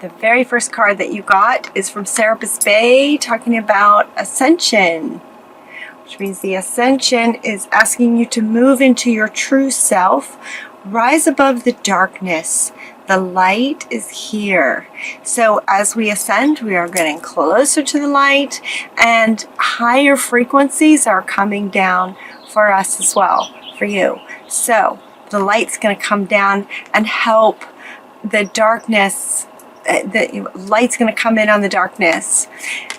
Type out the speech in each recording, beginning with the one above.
The very first card that you got is from Serapis Bay, talking about ascension, which means the ascension is asking you to move into your true self, rise above the darkness. The light is here. So as we ascend, we are getting closer to the light, and higher frequencies are coming down for us as well, for you. So the light's going to come down and help the darkness. The light's going to come in on the darkness.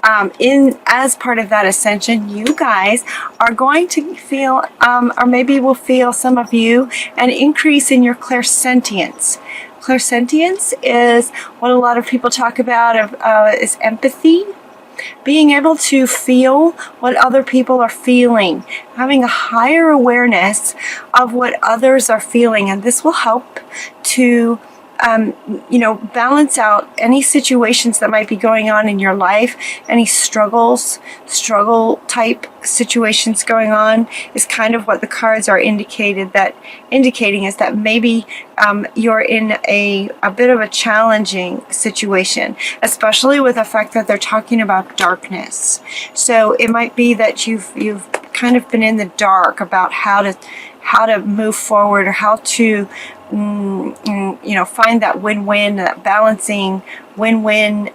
As part of that ascension, you guys are going to feel, or maybe will feel, some of you, an increase in your clairsentience. Clairsentience is what a lot of people talk about is empathy. Being able to feel what other people are feeling, having a higher awareness of what others are feeling, and this will help to balance out any situations that might be going on in your life, any struggle type situations going on, is kind of what the cards are indicating is that maybe you're in a bit of a challenging situation, especially with the fact that they're talking about darkness. So it might be that you've kind of been in the dark about how to move forward, or how to find that win-win, that balancing win-win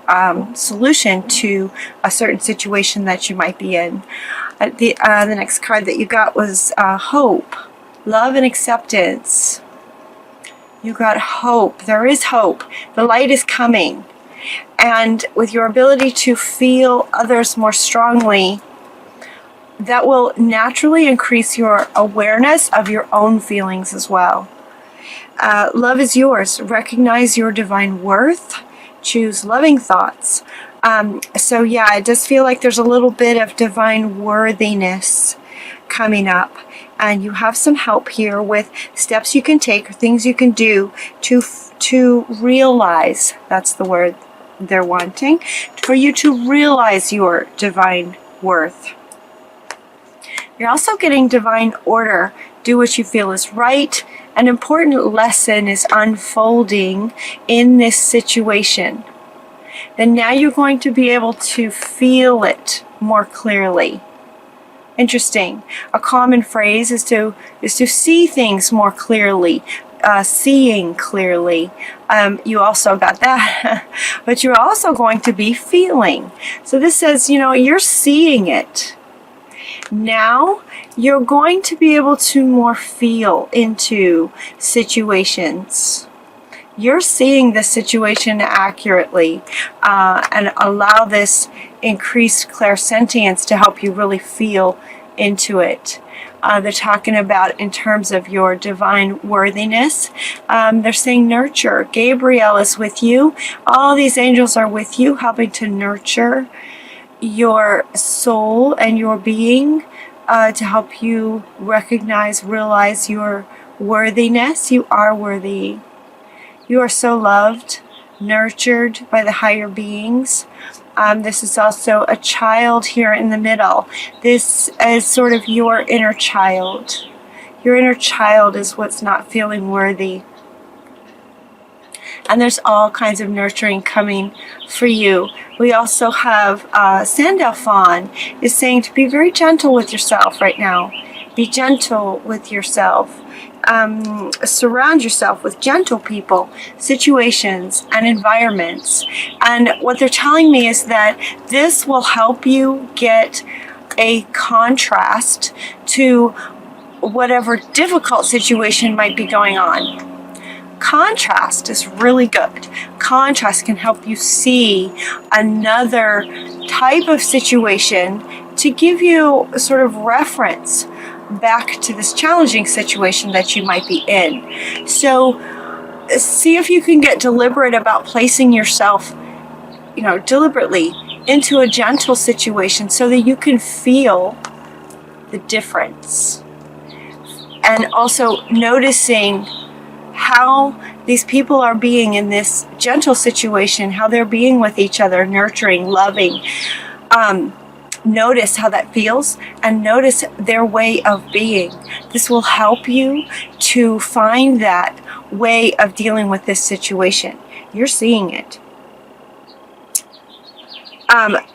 solution to a certain situation that you might be in. The next card that you got was hope, love, and acceptance. You got hope. There is hope. The light is coming, and with your ability to feel others more strongly, that will naturally increase your awareness of your own feelings as well. Love is yours. Recognize your divine worth. Choose loving thoughts. So yeah, it does feel like there's a little bit of divine worthiness coming up. And you have some help here with steps you can take, or things you can do to realize, that's the word they're wanting, for you to realize your divine worth. You're also getting divine order. Do what you feel is right. An important lesson is unfolding in this situation. Then now you're going to be able to feel it more clearly. Interesting. A common phrase is to see things more clearly. Seeing clearly. You also got that. But you're also going to be feeling. So this says, you're seeing it. Now you're going to be able to more feel into situations. You're seeing the situation accurately, and allow this increased clairsentience to help you really feel into it. They're talking about in terms of your divine worthiness. They're saying nurture. Gabriel is with you. All these angels are with you, helping to nurture your soul and your being, to help you realize your worthiness. You are worthy. You are so loved, nurtured by the higher beings. This is also a child here in the middle. This is sort of your inner child. Your inner child is what's not feeling worthy. And there's all kinds of nurturing coming for you. We also have Sandal Fawn is saying to be very gentle with yourself right now. Be gentle with yourself. Surround yourself with gentle people, situations, and environments. And what they're telling me is that this will help you get a contrast to whatever difficult situation might be going on. Contrast is really good. Contrast can help you see another type of situation to give you a sort of reference back to this challenging situation that you might be in. So see if you can get deliberate about placing yourself, deliberately into a gentle situation so that you can feel the difference. And also noticing how these people are being in this gentle situation, how they're being with each other, nurturing, loving. Notice how that feels, and notice their way of being. This will help you to find that way of dealing with this situation. You're seeing it.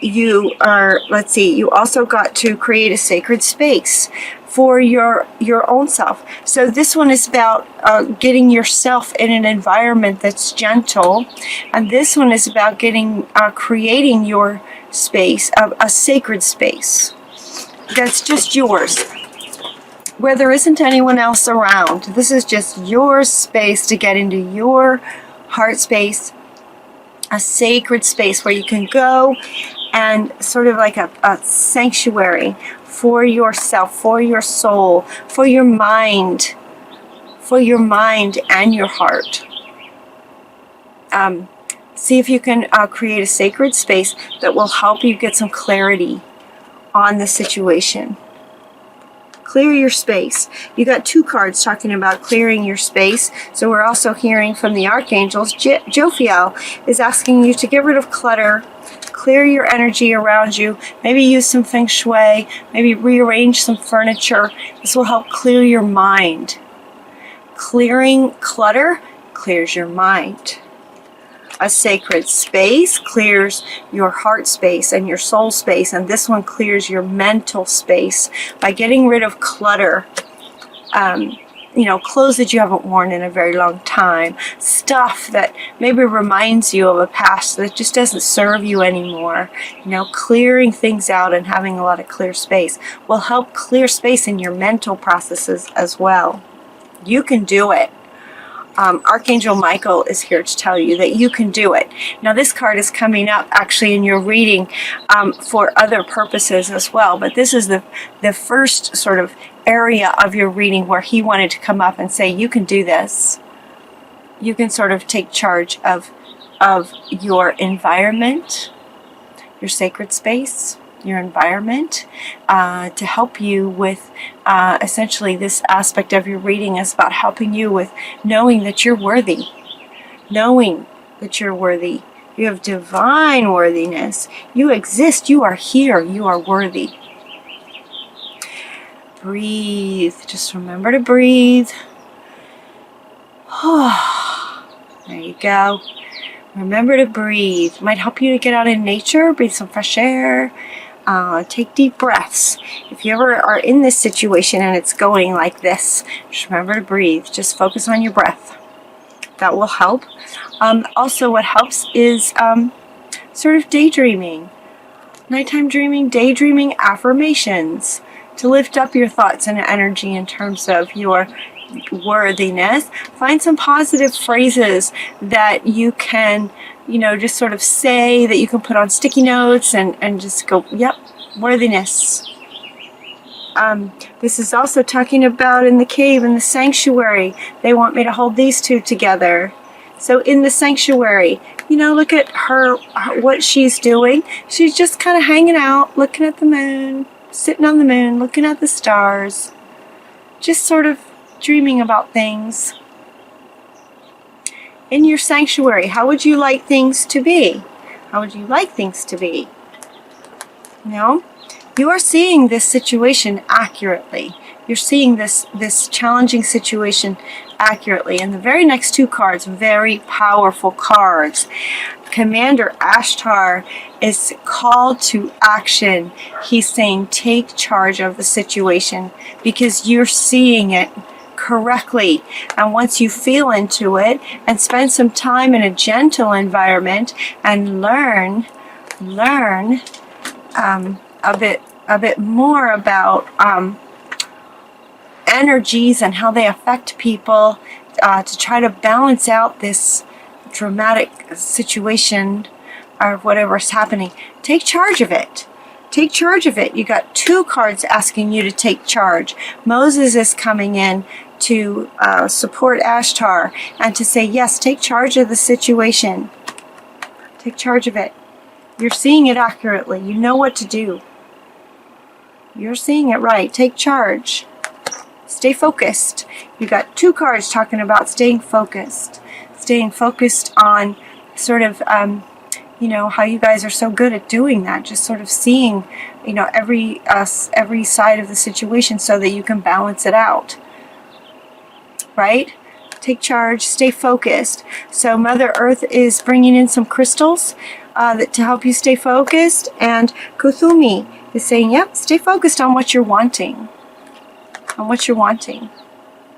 you are, let's see, you also got to create a sacred space for your own self. So this one is about getting yourself in an environment that's gentle, and this one is about creating your space, a sacred space that's just yours, where there isn't anyone else around. This is just your space to get into your heart space, a sacred space where you can go and sort of like a sanctuary for yourself, for your soul, for your mind and your heart. See if you can create a sacred space that will help you get some clarity on the situation. Clear your space. You got 2 cards talking about clearing your space. So we're also hearing from the archangels. Jophiel is asking you to get rid of clutter, clear your energy around you, maybe use some feng shui, maybe rearrange some furniture. This will help clear your mind. Clearing clutter clears your mind. A sacred space clears your heart space and your soul space, and this one clears your mental space by getting rid of clutter. Clothes that you haven't worn in a very long time, stuff that maybe reminds you of a past that just doesn't serve you anymore. Clearing things out and having a lot of clear space will help clear space in your mental processes as well. You can do it. Archangel Michael is here to tell you that you can do it. Now, this card is coming up actually in your reading for other purposes as well, but this is the first sort of area of your reading where he wanted to come up and say, you can do this. You can sort of take charge of your environment, your sacred space, your environment, to help you with essentially this aspect of your reading is about helping you with knowing that you're worthy. Knowing that you're worthy. You have divine worthiness. You exist. You are here. You are worthy. Breathe. Just remember to breathe. There you go. Remember to breathe. Might help you to get out in nature, breathe some fresh air. Take deep breaths. If you ever are in this situation and it's going like this, just remember to breathe. Just focus on your breath. That will help. Also, what helps is sort of daydreaming. Nighttime dreaming, daydreaming, affirmations to lift up your thoughts and energy in terms of your worthiness. Find some positive phrases that you can just sort of say, that you can put on sticky notes and just go, yep, worthiness. This is also talking about in the cave, in the sanctuary. They want me to hold these 2 together. So in the sanctuary, look at her, what she's doing. She's just kind of hanging out, looking at the moon, sitting on the moon, looking at the stars, just sort of dreaming about things. In your sanctuary, how would you like things to be? How would you like things to be? You are seeing this situation accurately. You're seeing this challenging situation accurately. And the very next 2 cards, very powerful cards. Commander Ashtar is called to action. He's saying take charge of the situation because you're seeing it correctly. And once you feel into it and spend some time in a gentle environment and learn a bit more about energies and how they affect people, to try to balance out this dramatic situation or whatever's happening. Take charge of it. Take charge of it. You got 2 cards asking you to take charge. Moses is coming in to support Ashtar and to say, yes, take charge of the situation. Take charge of it. You're seeing it accurately. You know what to do. You're seeing it right. Take charge. Stay focused. You got 2 cards talking about staying focused. Staying focused on sort of, how you guys are so good at doing that. Just sort of seeing, every side of the situation so that you can balance it out. Right? Take charge. Stay focused. So Mother Earth is bringing in some crystals to help you stay focused. And Kuthumi is saying, yep, stay focused on what you're wanting. On what you're wanting.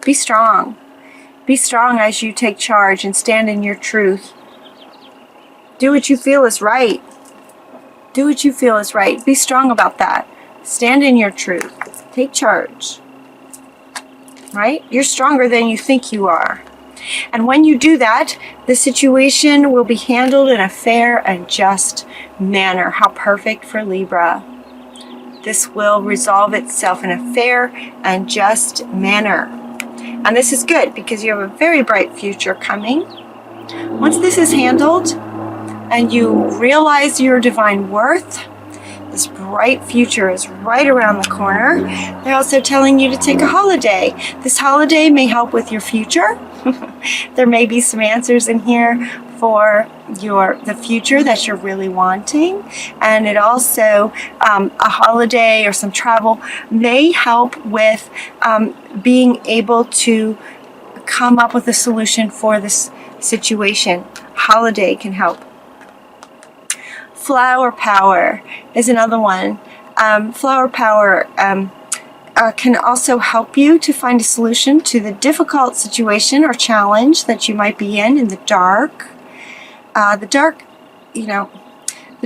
Be strong. Be strong as you take charge and stand in your truth. Do what you feel is right. Do what you feel is right. Be strong about that. Stand in your truth. Take charge. Right? You're stronger than you think you are. And when you do that, the situation will be handled in a fair and just manner. How perfect for Libra. This will resolve itself in a fair and just manner. And this is good because you have a very bright future coming. Once this is handled and you realize your divine worth, this bright future is right around the corner. They're also telling you to take a holiday. This holiday may help with your future. There may be some answers in here for the future that you're really wanting. And it also, a holiday or some travel may help with being able to come up with a solution for this situation. Holiday can help. Flower power is another one. Flower power can also help you to find a solution to the difficult situation or challenge that you might be in the dark. The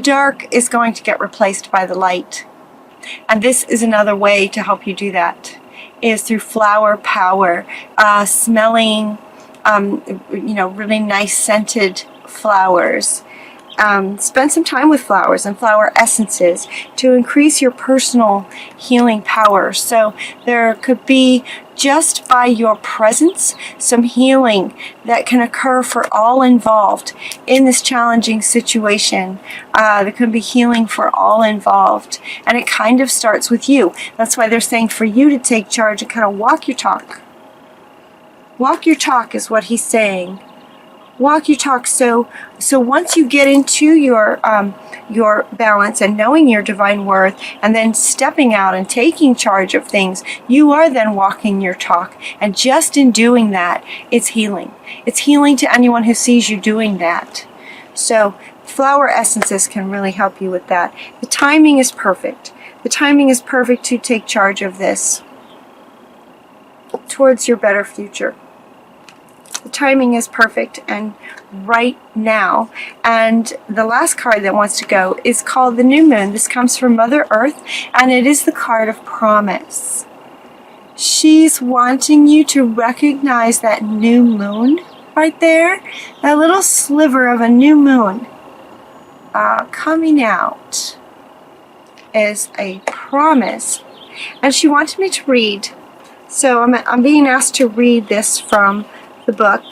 dark is going to get replaced by the light. And this is another way to help you do that, is through flower power, smelling, really nice scented flowers. Spend some time with flowers and flower essences to increase your personal healing power. So there could be, just by your presence, some healing that can occur for all involved in this challenging situation. There can be healing for all involved. And it kind of starts with you. That's why they're saying for you to take charge and kind of walk your talk. Walk your talk is what he's saying. Walk your talk. So once you get into your balance and knowing your divine worth, and then stepping out and taking charge of things, you are then walking your talk. And just in doing that, it's healing. It's healing to anyone who sees you doing that. So flower essences can really help you with that. The timing is perfect. The timing is perfect to take charge of this towards your better future. The timing is perfect and right now. And the last card that wants to go is called the New Moon. This comes from Mother Earth, and it is the card of promise. She's wanting you to recognize that new moon right there, that little sliver of a new moon coming out is a promise. And she wanted me to read. So I'm being asked to read this from the book.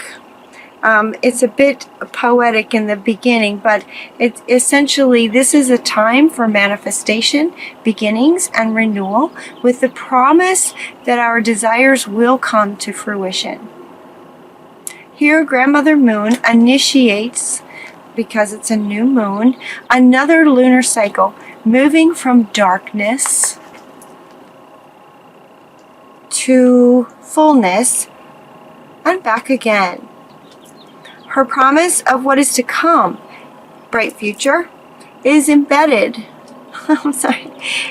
It's a bit poetic in the beginning, but it's essentially, this is a time for manifestation, beginnings, and renewal, with the promise that our desires will come to fruition. Here, Grandmother Moon initiates, because it's a new moon, another lunar cycle, moving from darkness to fullness and back again. Her promise of what is to come, bright future, is embedded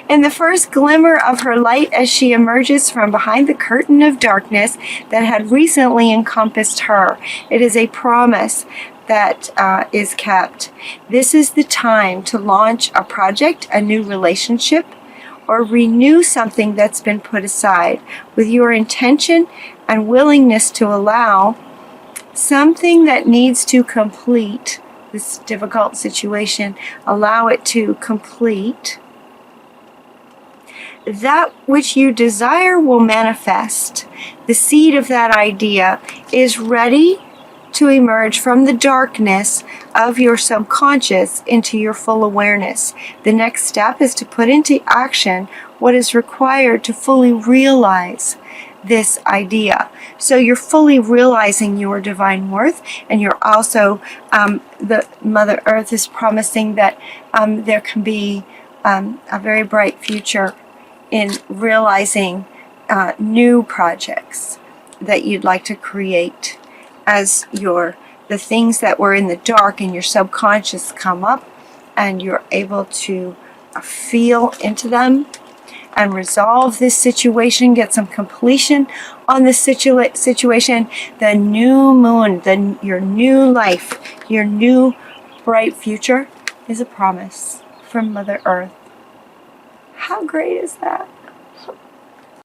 in the first glimmer of her light as she emerges from behind the curtain of darkness that had recently encompassed her. It is a promise that is kept. This is the time to launch a project, a new relationship, or renew something that's been put aside, with your intention and willingness to allow something that needs to complete this difficult situation, allow it to complete. That which you desire will manifest. The seed of that idea is ready to emerge from the darkness of your subconscious into your full awareness. The next step is to put into action what is required to fully realize this idea. So you're fully realizing your divine worth, and you're also, the Mother Earth is promising that there can be a very bright future in realizing new projects that you'd like to create as the things that were in the dark in your subconscious come up, and you're able to feel into them and resolve this situation, get some completion on this situation, the new moon, your new life, your new bright future is a promise from Mother Earth. How great is that?